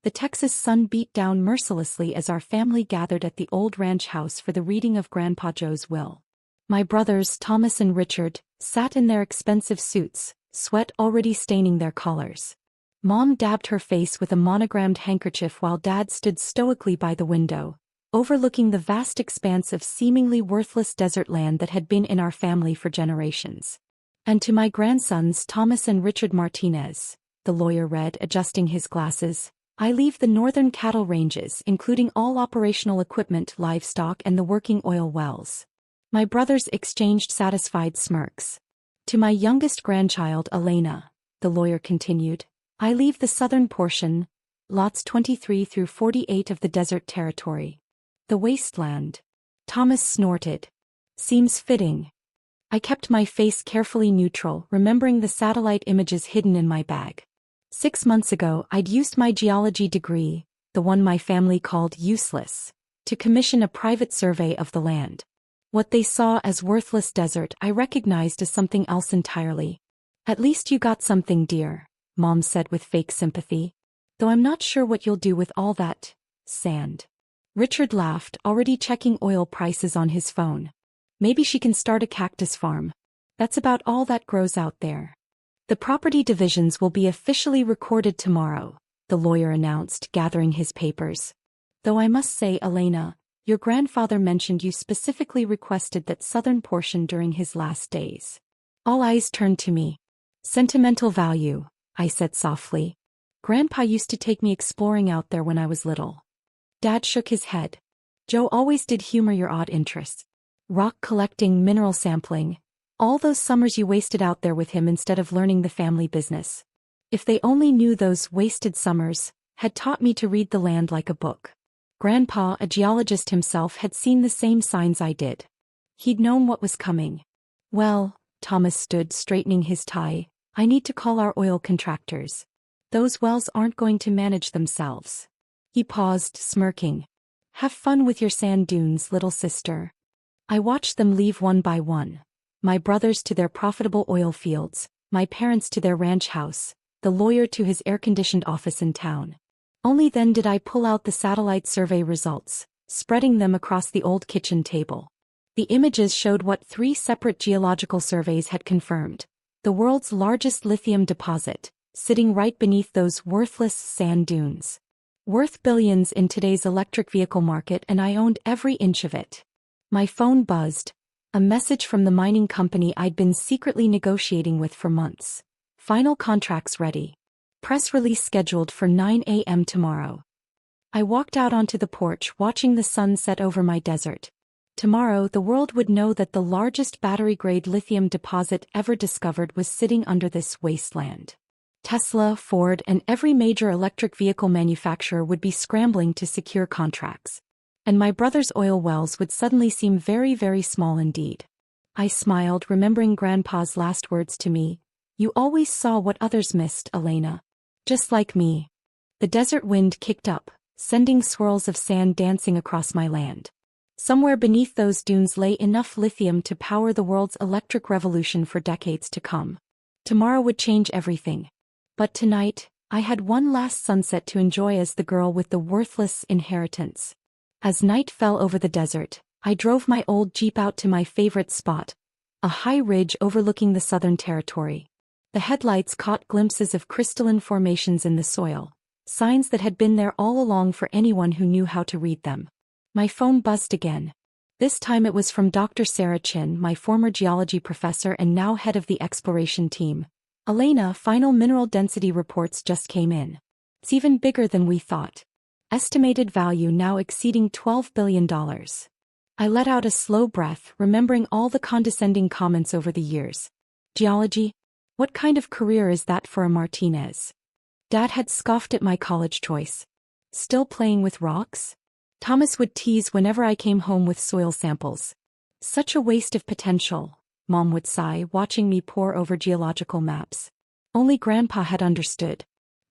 The Texas sun beat down mercilessly as our family gathered at the old ranch house for the reading of Grandpa Joe's will. My brothers, Thomas and Richard, sat in their expensive suits, sweat already staining their collars. Mom dabbed her face with a monogrammed handkerchief while Dad stood stoically by the window, overlooking the vast expanse of seemingly worthless desert land that had been in our family for generations. And to my grandsons Thomas and Richard Martinez, the lawyer read, adjusting his glasses, I leave the northern cattle ranges, including all operational equipment, livestock, and the working oil wells. My brothers exchanged satisfied smirks. To my youngest grandchild, Elena, the lawyer continued, I leave the southern portion, lots 23 through 48 of the desert territory. The wasteland. Thomas snorted. Seems fitting. I kept my face carefully neutral, remembering the satellite images hidden in my bag. 6 months ago, I'd used my geology degree, the one my family called useless, to commission a private survey of the land. What they saw as worthless desert I recognized as something else entirely. At least you got something, dear, Mom said with fake sympathy. Though I'm not sure what you'll do with all that sand. Richard laughed, already checking oil prices on his phone. Maybe she can start a cactus farm. That's about all that grows out there. The property divisions will be officially recorded tomorrow, the lawyer announced, gathering his papers. Though I must say, Elena, your grandfather mentioned you specifically requested that southern portion during his last days. All eyes turned to me. Sentimental value, I said softly. Grandpa used to take me exploring out there when I was little. Dad shook his head. Joe always did humor your odd interests. Rock collecting, mineral sampling. All those summers you wasted out there with him instead of learning the family business. If they only knew those wasted summers had taught me to read the land like a book. Grandpa, a geologist himself, had seen the same signs I did. He'd known what was coming. Well, Thomas stood, straightening his tie, I need to call our oil contractors. Those wells aren't going to manage themselves. He paused, smirking. Have fun with your sand dunes, little sister. I watched them leave one by one. My brothers to their profitable oil fields, my parents to their ranch house, the lawyer to his air-conditioned office in town. Only then did I pull out the satellite survey results, spreading them across the old kitchen table. The images showed what 3 separate geological surveys had confirmed. The world's largest lithium deposit, sitting right beneath those worthless sand dunes. Worth billions in today's electric vehicle market, and I owned every inch of it. My phone buzzed. A message from the mining company I'd been secretly negotiating with for months. Final contracts ready. Press release scheduled for 9 a.m. tomorrow. I walked out onto the porch, watching the sun set over my desert. Tomorrow the world would know that the largest battery-grade lithium deposit ever discovered was sitting under this wasteland. Tesla, Ford, and every major electric vehicle manufacturer would be scrambling to secure contracts. And my brother's oil wells would suddenly seem very, very small indeed. I smiled, remembering Grandpa's last words to me. You always saw what others missed, Elena. Just like me. The desert wind kicked up, sending swirls of sand dancing across my land. Somewhere beneath those dunes lay enough lithium to power the world's electric revolution for decades to come. Tomorrow would change everything. But tonight, I had one last sunset to enjoy as the girl with the worthless inheritance. As night fell over the desert, I drove my old Jeep out to my favorite spot, a high ridge overlooking the southern territory. The headlights caught glimpses of crystalline formations in the soil, signs that had been there all along for anyone who knew how to read them. My phone buzzed again. This time it was from Dr. Sarah Chin, my former geology professor and now head of the exploration team. Elena, final mineral density reports just came in. It's even bigger than we thought. Estimated value now exceeding $12 billion. I let out a slow breath, remembering all the condescending comments over the years. Geology? What kind of career is that for a Martinez? Dad had scoffed at my college choice. Still playing with rocks? Thomas would tease whenever I came home with soil samples. Such a waste of potential, Mom would sigh, watching me pore over geological maps. Only Grandpa had understood.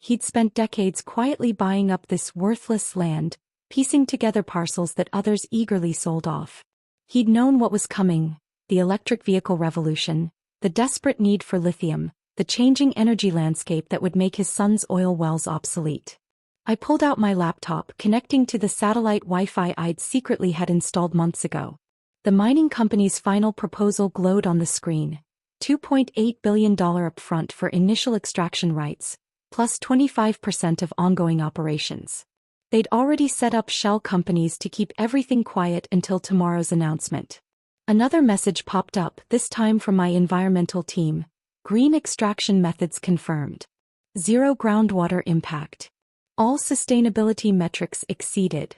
He'd spent decades quietly buying up this worthless land, piecing together parcels that others eagerly sold off. He'd known what was coming, the electric vehicle revolution, the desperate need for lithium, the changing energy landscape that would make his son's oil wells obsolete. I pulled out my laptop, connecting to the satellite Wi-Fi I'd secretly had installed months ago. The mining company's final proposal glowed on the screen. $2.8 billion upfront for initial extraction rights, plus 25% of ongoing operations. They'd already set up shell companies to keep everything quiet until tomorrow's announcement. Another message popped up, this time from my environmental team. Green extraction methods confirmed. Zero groundwater impact. All sustainability metrics exceeded.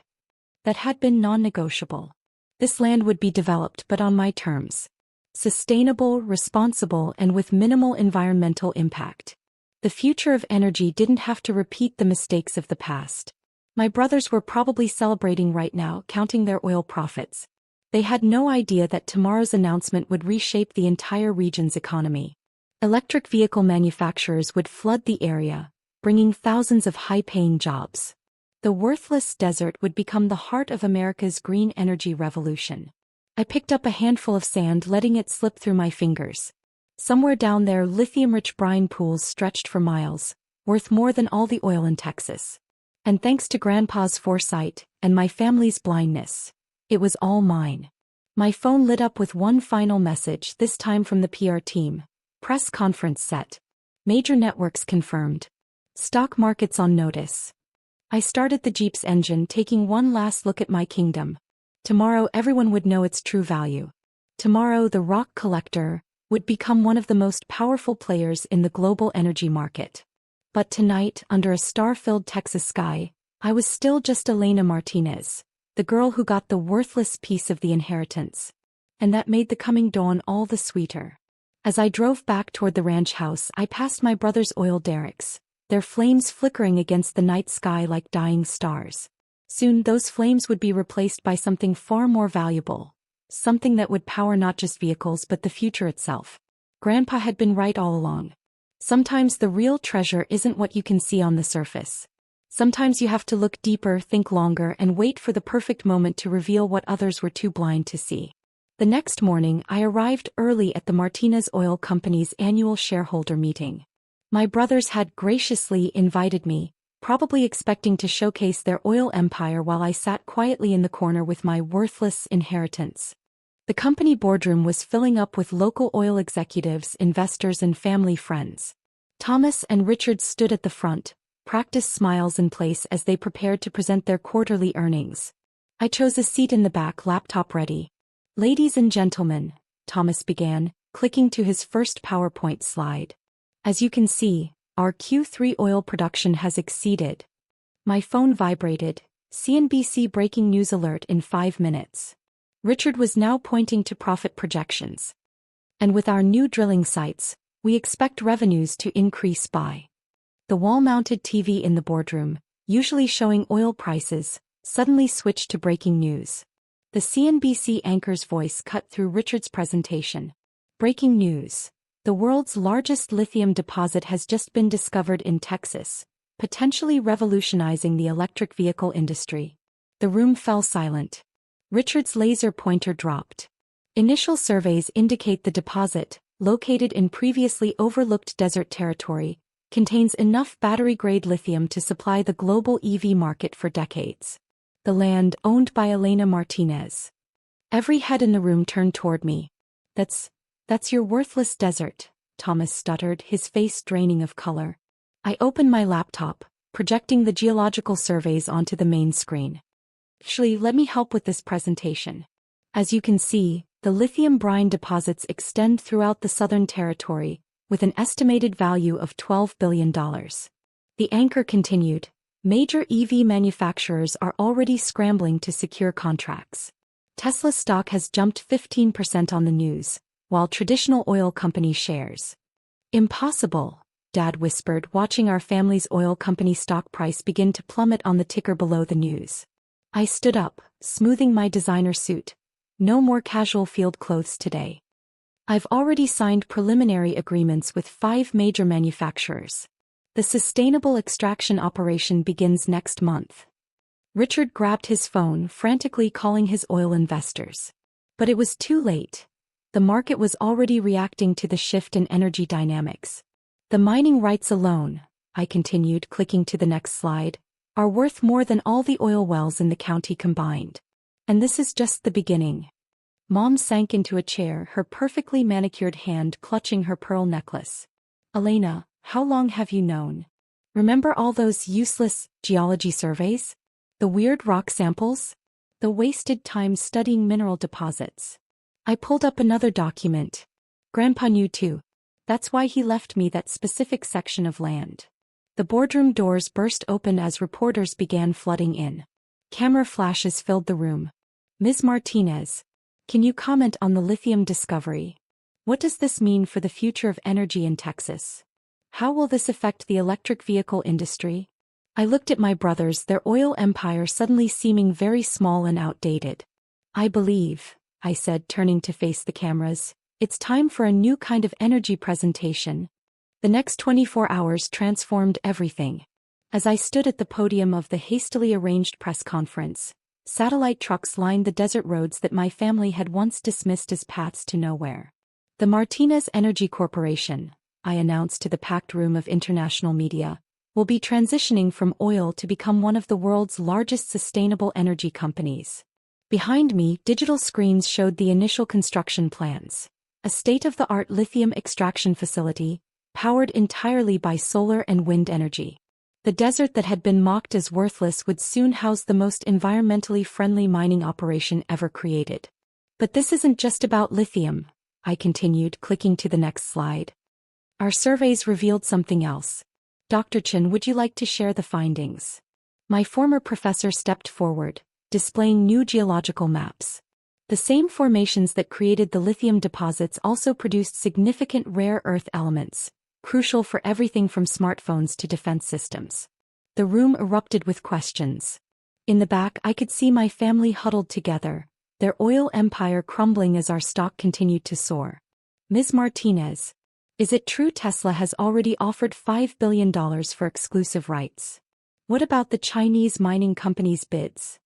That had been non-negotiable. This land would be developed, but on my terms. Sustainable, responsible, and with minimal environmental impact. The future of energy didn't have to repeat the mistakes of the past. My brothers were probably celebrating right now, counting their oil profits. They had no idea that tomorrow's announcement would reshape the entire region's economy. Electric vehicle manufacturers would flood the area, bringing thousands of high-paying jobs. The worthless desert would become the heart of America's green energy revolution. I picked up a handful of sand, letting it slip through my fingers. Somewhere down there, lithium-rich brine pools stretched for miles, worth more than all the oil in Texas. And thanks to Grandpa's foresight and my family's blindness, it was all mine. My phone lit up with one final message, this time from the PR team. Press conference set. Major networks confirmed. Stock markets on notice. I started the Jeep's engine, taking one last look at my kingdom. Tomorrow everyone would know its true value. Tomorrow the rock collector would become one of the most powerful players in the global energy market. But tonight, under a star-filled Texas sky, I was still just Elena Martinez, the girl who got the worthless piece of the inheritance. And that made the coming dawn all the sweeter. As I drove back toward the ranch house, I passed my brother's oil derricks, their flames flickering against the night sky like dying stars. Soon those flames would be replaced by something far more valuable, something that would power not just vehicles but the future itself. Grandpa had been right all along. Sometimes the real treasure isn't what you can see on the surface. Sometimes you have to look deeper, think longer, and wait for the perfect moment to reveal what others were too blind to see. The next morning, I arrived early at the Martinez Oil Company's annual shareholder meeting. My brothers had graciously invited me, probably expecting to showcase their oil empire while I sat quietly in the corner with my worthless inheritance. The company boardroom was filling up with local oil executives, investors, and family friends. Thomas and Richard stood at the front, practiced smiles in place as they prepared to present their quarterly earnings. I chose a seat in the back, laptop ready. Ladies and gentlemen, Thomas began, clicking to his first PowerPoint slide. As you can see, our Q3 oil production has exceeded. My phone vibrated. CNBC breaking news alert in 5 minutes. Richard was now pointing to profit projections. And with our new drilling sites, we expect revenues to increase by. The wall-mounted TV in the boardroom, usually showing oil prices, suddenly switched to breaking news. The CNBC anchor's voice cut through Richard's presentation. Breaking news. The world's largest lithium deposit has just been discovered in Texas, potentially revolutionizing the electric vehicle industry. The room fell silent. Richard's laser pointer dropped. Initial surveys indicate the deposit, located in previously overlooked desert territory, contains enough battery-grade lithium to supply the global EV market for decades. The land owned by Elena Martinez. Every head in the room turned toward me. That's your worthless desert, Thomas stuttered, his face draining of color. I opened my laptop, projecting the geological surveys onto the main screen. Actually, let me help with this presentation. As you can see, the lithium brine deposits extend throughout the Southern Territory, with an estimated value of $12 billion. The anchor continued. Major EV manufacturers are already scrambling to secure contracts. Tesla stock has jumped 15% on the news, while traditional oil company shares. Impossible, Dad whispered, watching our family's oil company stock price begin to plummet on the ticker below the news. I stood up, smoothing my designer suit. No more casual field clothes today. I've already signed preliminary agreements with 5 major manufacturers. The sustainable extraction operation begins next month. Richard grabbed his phone, frantically calling his oil investors. But it was too late. The market was already reacting to the shift in energy dynamics. The mining rights alone, I continued, clicking to the next slide, are worth more than all the oil wells in the county combined. And this is just the beginning. Mom sank into a chair, her perfectly manicured hand clutching her pearl necklace. Elena, how long have you known? Remember all those useless geology surveys? The weird rock samples? The wasted time studying mineral deposits? I pulled up another document. Grandpa knew too. That's why he left me that specific section of land. The boardroom doors burst open as reporters began flooding in. Camera flashes filled the room. Ms. Martinez, can you comment on the lithium discovery? What does this mean for the future of energy in Texas? How will this affect the electric vehicle industry? I looked at my brothers, their oil empire suddenly seeming very small and outdated. I believe, I said, turning to face the cameras, it's time for a new kind of energy presentation. The next 24 hours transformed everything. As I stood at the podium of the hastily arranged press conference, satellite trucks lined the desert roads that my family had once dismissed as paths to nowhere. The Martinez Energy Corporation, I announced to the packed room of international media, will be transitioning from oil to become one of the world's largest sustainable energy companies. Behind me, digital screens showed the initial construction plans. A state-of-the-art lithium extraction facility, powered entirely by solar and wind energy. The desert that had been mocked as worthless would soon house the most environmentally friendly mining operation ever created. But this isn't just about lithium, I continued, clicking to the next slide. Our surveys revealed something else. Dr. Chen, would you like to share the findings? My former professor stepped forward, displaying new geological maps. The same formations that created the lithium deposits also produced significant rare earth elements, crucial for everything from smartphones to defense systems. The room erupted with questions. In the back, I could see my family huddled together, their oil empire crumbling as our stock continued to soar. Ms. Martinez, is it true Tesla has already offered $5 billion for exclusive rights? What about the Chinese mining company's bids?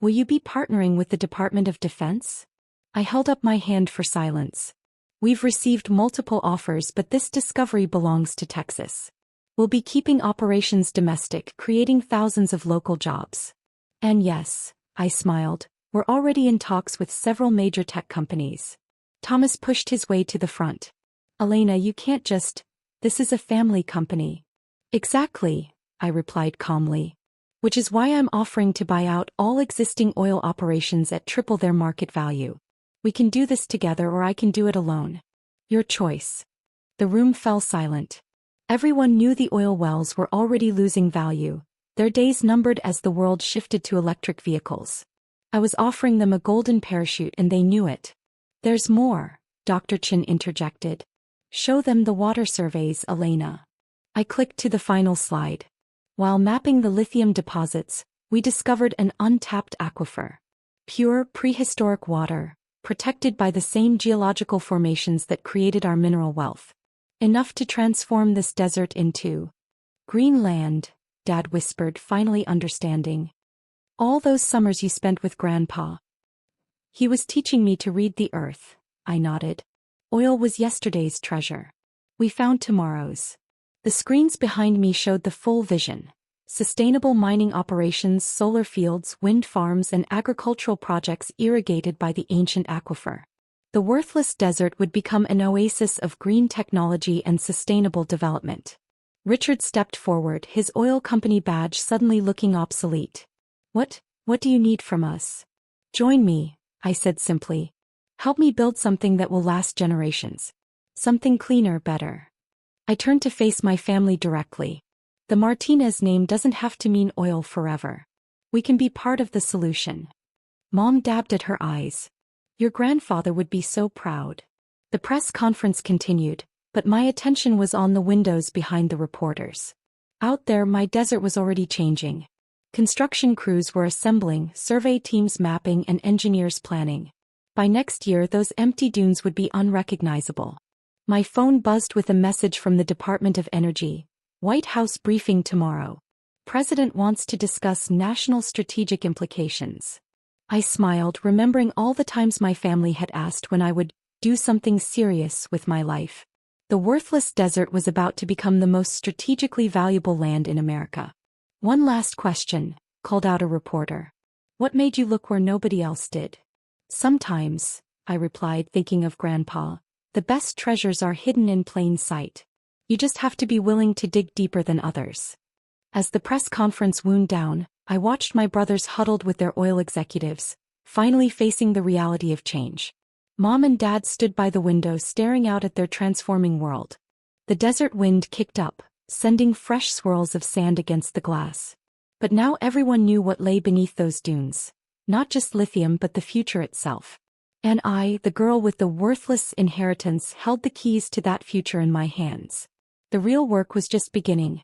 Will you be partnering with the Department of Defense? I held up my hand for silence. We've received multiple offers, but this discovery belongs to Texas. We'll be keeping operations domestic, creating thousands of local jobs. And yes, I smiled, we're already in talks with several major tech companies. Thomas pushed his way to the front. Elena, you can't just, this is a family company. Exactly, I replied calmly. Which is why I'm offering to buy out all existing oil operations at triple their market value. We can do this together or I can do it alone. Your choice. The room fell silent. Everyone knew the oil wells were already losing value, their days numbered as the world shifted to electric vehicles. I was offering them a golden parachute and they knew it. There's more, Dr. Chen interjected. Show them the water surveys, Elena. I clicked to the final slide. While mapping the lithium deposits, we discovered an untapped aquifer. Pure, prehistoric water, protected by the same geological formations that created our mineral wealth. Enough to transform this desert into green land, Dad whispered, finally understanding. All those summers you spent with Grandpa. He was teaching me to read the earth, I nodded. Oil was yesterday's treasure. We found tomorrow's. The screens behind me showed the full vision. Sustainable mining operations, solar fields, wind farms, and agricultural projects irrigated by the ancient aquifer. The worthless desert would become an oasis of green technology and sustainable development. Richard stepped forward, his oil company badge suddenly looking obsolete. What do you need from us? Join me, I said simply. Help me build something that will last generations. Something cleaner, better. I turned to face my family directly. The Martinez name doesn't have to mean oil forever. We can be part of the solution. Mom dabbed at her eyes. Your grandfather would be so proud. The press conference continued, but my attention was on the windows behind the reporters. Out there, my desert was already changing. Construction crews were assembling, survey teams mapping, and engineers planning. By next year, those empty dunes would be unrecognizable. My phone buzzed with a message from the Department of Energy. White House briefing tomorrow. President wants to discuss national strategic implications. I smiled, remembering all the times my family had asked when I would do something serious with my life. The worthless desert was about to become the most strategically valuable land in America. One last question, called out a reporter. What made you look where nobody else did? Sometimes, I replied, thinking of Grandpa, the best treasures are hidden in plain sight. You just have to be willing to dig deeper than others. As the press conference wound down, I watched my brothers huddled with their oil executives, finally facing the reality of change. Mom and Dad stood by the window staring out at their transforming world. The desert wind kicked up, sending fresh swirls of sand against the glass. But now everyone knew what lay beneath those dunes. Not just lithium but the future itself. And I, the girl with the worthless inheritance, held the keys to that future in my hands. The real work was just beginning,